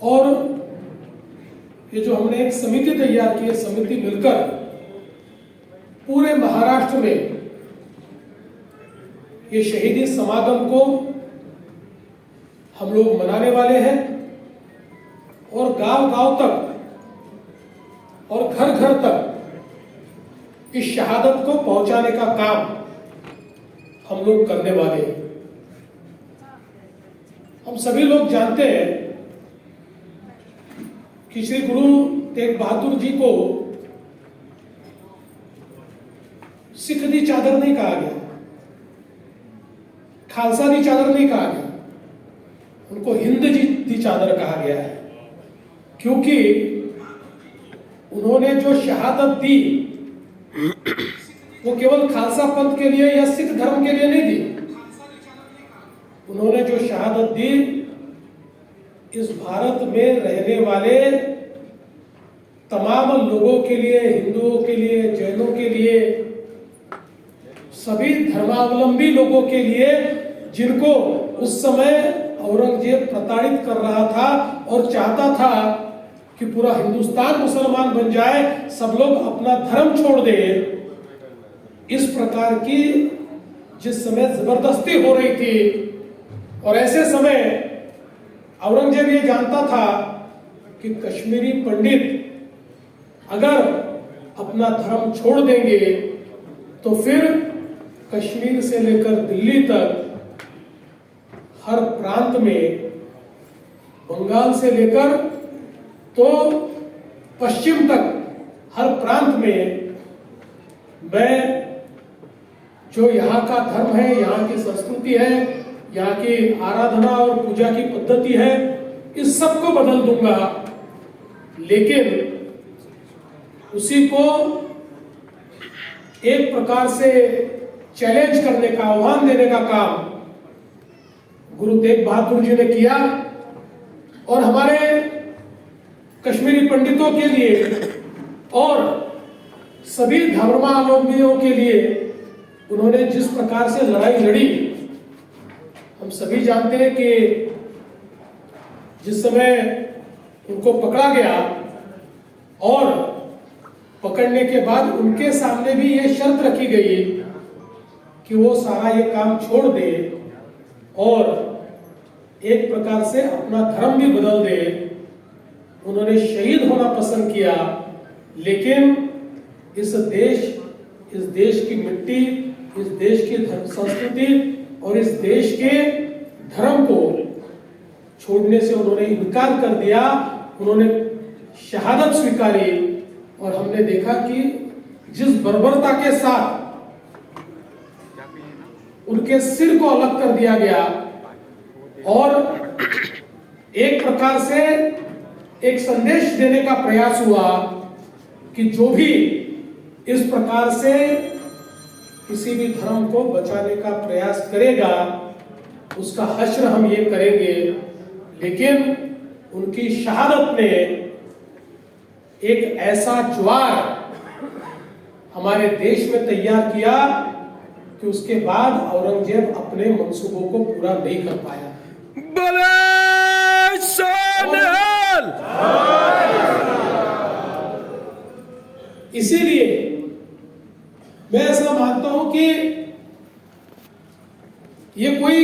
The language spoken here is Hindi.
और ये जो हमने एक समिति तैयार की है, समिति मिलकर पूरे महाराष्ट्र में ये शहीदी समागम को हम लोग मनाने वाले हैं और गांव-गांव तक और घर-घर तक इस शहादत को पहुंचाने का काम हम लोग करने वाले हैं। हम सभी लोग जानते हैं कि श्री गुरु तेग बहादुर जी को सिख दी चादर नहीं कहा गया, खालसा दी चादर नहीं कहा गया, उनको हिंद जी दी चादर कहा गया है, क्योंकि उन्होंने जो शहादत दी वो केवल खालसा पंथ के लिए या सिख धर्म के लिए नहीं दी। उन्होंने जो शहादत दी इस भारत में रहने वाले तमाम लोगों के लिए, हिंदुओं के लिए, जैनों के लिए, सभी धर्मावलंबी लोगों के लिए, जिनको उस समय औरंगजेब प्रताड़ित कर रहा था और चाहता था कि पूरा हिंदुस्तान मुसलमान बन जाए, सब लोग अपना धर्म छोड़ दें। इस प्रकार की जिस समय जबरदस्ती हो रही थी और ऐसे समय औरंगजेब ये जानता था कि कश्मीरी पंडित अगर अपना धर्म छोड़ देंगे तो फिर कश्मीर से लेकर दिल्ली तक हर प्रांत में, बंगाल से लेकर तो पश्चिम तक हर प्रांत में मैं जो यहाँ का धर्म है, यहाँ की संस्कृति है, यहाँ की आराधना और पूजा की पद्धति है, इस सब को बदल दूंगा। लेकिन उसी को एक प्रकार से चैलेंज करने का, आह्वान देने का काम गुरु तेग बहादुर जी ने किया और हमारे कश्मीरी पंडितों के लिए और सभी धर्मावलंबियों के लिए उन्होंने जिस प्रकार से लड़ाई लड़ी, हम सभी जानते हैं कि जिस समय उनको पकड़ा गया और पकड़ने के बाद उनके सामने भी ये शर्त रखी गई कि वो सारा ये काम छोड़ दे और एक प्रकार से अपना धर्म भी बदल दे। उन्होंने शहीद होना पसंद किया, लेकिन इस देश की मिट्टी, इस देश की संस्कृति और इस देश के धर्म को छोड़ने से उन्होंने इनकार कर दिया। उन्होंने शहादत स्वीकारी और हमने देखा कि जिस बर्बरता के साथ उनके सिर को अलग कर दिया गया और एक प्रकार से एक संदेश देने का प्रयास हुआ कि जो भी इस प्रकार से किसी भी धर्म को बचाने का प्रयास करेगा उसका हश्र हम ये करेंगे। लेकिन उनकी शहादत ने एक ऐसा ज्वार हमारे देश में तैयार किया कि उसके बाद औरंगजेब अपने मंसूबों को पूरा नहीं कर पाया। इसीलिए मैं ऐसा मानता हूं कि ये कोई